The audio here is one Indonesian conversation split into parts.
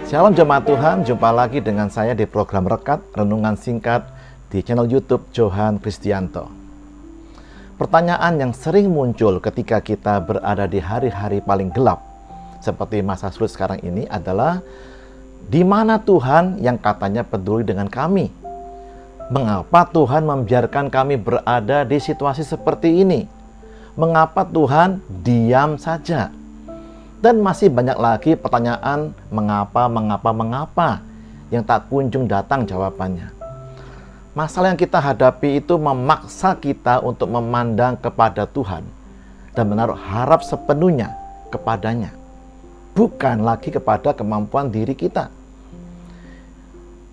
Shalom jemaat Tuhan, jumpa lagi dengan saya di program Rekat Renungan Singkat di channel YouTube Johan Kristianto. Pertanyaan yang sering muncul ketika kita berada di hari-hari paling gelap seperti masa sulit sekarang ini adalah, di mana Tuhan yang katanya peduli dengan kami? Mengapa Tuhan membiarkan kami berada di situasi seperti ini? Mengapa Tuhan diam saja? Dan masih banyak lagi pertanyaan mengapa yang tak kunjung datang jawabannya. Masalah yang kita hadapi itu memaksa kita untuk memandang kepada Tuhan dan menaruh harap sepenuhnya kepadanya, bukan lagi kepada kemampuan diri kita.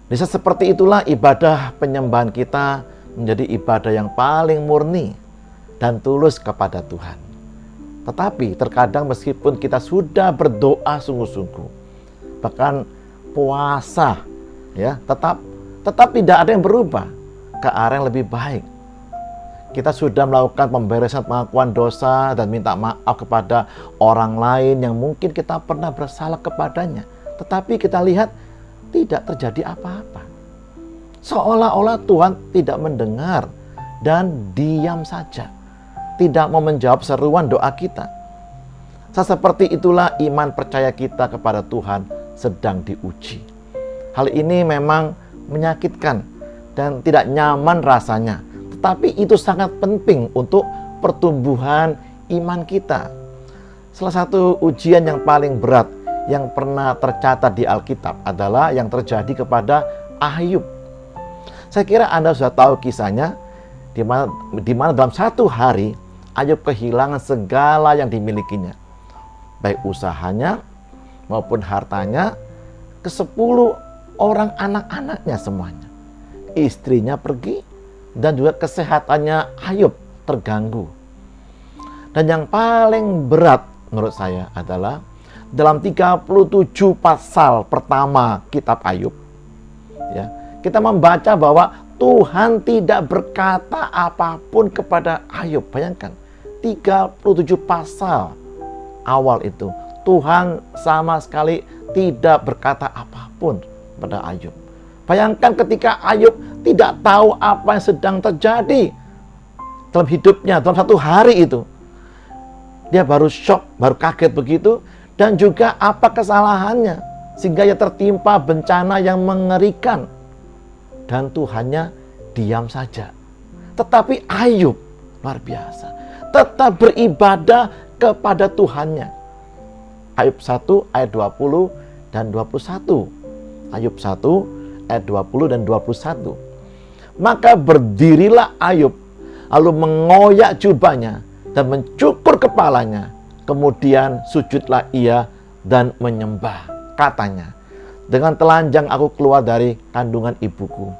Di saat seperti itulah ibadah penyembahan kita menjadi ibadah yang paling murni dan tulus kepada Tuhan. Tetapi terkadang meskipun kita sudah berdoa sungguh-sungguh, bahkan puasa, ya, tetap tidak ada yang berubah ke arah yang lebih baik. Kita sudah melakukan pemberesan pengakuan dosa dan minta maaf kepada orang lain yang mungkin kita pernah bersalah kepadanya. Tetapi kita lihat tidak terjadi apa-apa. Seolah-olah Tuhan tidak mendengar dan diam saja, tidak mau menjawab seruan doa kita. Seperti itulah iman percaya kita kepada Tuhan sedang diuji. Hal ini memang menyakitkan dan tidak nyaman rasanya, tetapi itu sangat penting untuk pertumbuhan iman kita. Salah satu ujian yang paling berat yang pernah tercatat di Alkitab adalah yang terjadi kepada Ayub. Saya kira Anda sudah tahu kisahnya, di mana dalam satu hari Ayub kehilangan segala yang dimilikinya, baik usahanya maupun hartanya, ke-10 orang anak-anaknya semuanya. Istrinya pergi dan juga kesehatannya Ayub terganggu. Dan yang paling berat menurut saya adalah dalam 37 pasal pertama kitab Ayub, ya, kita membaca bahwa Tuhan tidak berkata apapun kepada Ayub. Bayangkan, 37 pasal awal itu Tuhan sama sekali tidak berkata apapun pada Ayub. Bayangkan ketika Ayub tidak tahu apa yang sedang terjadi dalam hidupnya dalam satu hari itu. Dia baru shock, baru kaget begitu, dan juga apa kesalahannya sehingga ia tertimpa bencana yang mengerikan. Dan Tuhannya diam saja. Tetapi Ayub luar biasa, tetap beribadah kepada Tuhannya. Ayub 1 ayat 20 dan 21. Ayub 1 ayat 20 dan 21. Maka berdirilah Ayub, lalu mengoyak jubahnya dan mencukur kepalanya. Kemudian sujudlah ia dan menyembah. Katanya, dengan telanjang aku keluar dari kandungan ibuku,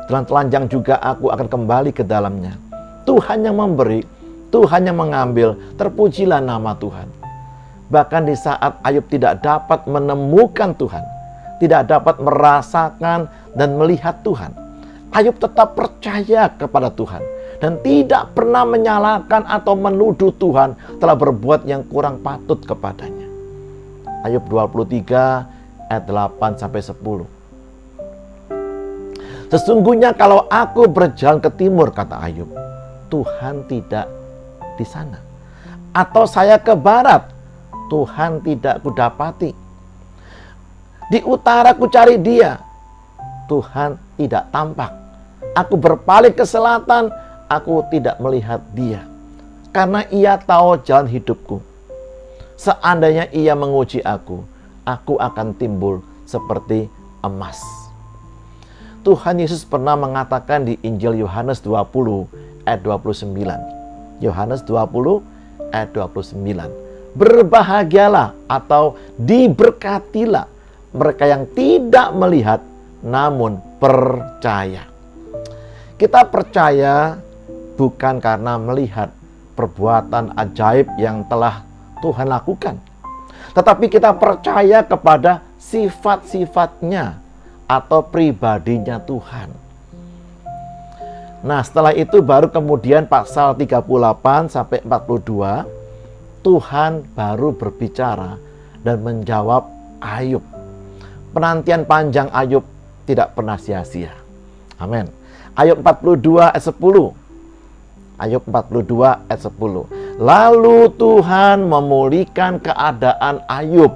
dengan telanjang juga aku akan kembali ke dalamnya. Tuhan yang memberi, Tuhan yang mengambil, terpujilah nama Tuhan. Bahkan di saat Ayub tidak dapat menemukan Tuhan, tidak dapat merasakan dan melihat Tuhan, Ayub tetap percaya kepada Tuhan dan tidak pernah menyalahkan atau menuduh Tuhan telah berbuat yang kurang patut kepadanya. Ayub 23 ayat 8-10. Sesungguhnya kalau aku berjalan ke timur, kata Ayub, Tuhan tidak di sana. Atau saya ke barat, Tuhan tidak kudapati. Di utara ku cari dia, Tuhan tidak tampak. Aku berpaling ke selatan, aku tidak melihat dia. Karena ia tahu jalan hidupku. Seandainya ia menguji aku akan timbul seperti emas. Tuhan Yesus pernah mengatakan di Injil Yohanes 20 ayat 29. Yohanes 20 ayat 29. Berbahagialah atau diberkatilah mereka yang tidak melihat namun percaya. Kita percaya bukan karena melihat perbuatan ajaib yang telah Tuhan lakukan, tetapi kita percaya kepada sifat-sifatnya atau pribadinya Tuhan. Nah, setelah itu baru kemudian pasal 38 sampai 42 Tuhan baru berbicara dan menjawab Ayub. Penantian panjang Ayub tidak pernah sia-sia. Amin. Ayub 42 ayat 10. Ayub 42 ayat 10. Lalu Tuhan memulihkan keadaan Ayub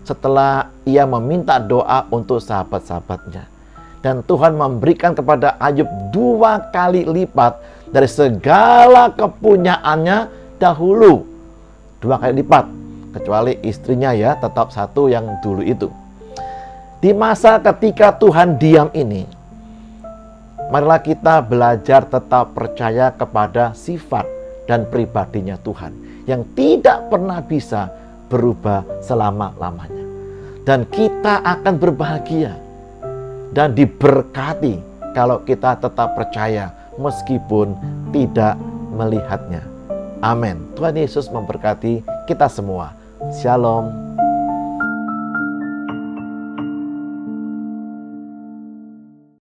setelah ia meminta doa untuk sahabat-sahabatnya. Dan Tuhan memberikan kepada Ayub 2 kali lipat dari segala kepunyaannya dahulu. 2 kali lipat. Kecuali istrinya ya, tetap 1 yang dulu itu. Di masa ketika Tuhan diam ini, marilah kita belajar tetap percaya kepada sifat dan pribadinya Tuhan yang tidak pernah bisa berubah selama-lamanya. Dan kita akan berbahagia dan diberkati kalau kita tetap percaya meskipun tidak melihatnya. Amin. Tuhan Yesus memberkati kita semua. Shalom.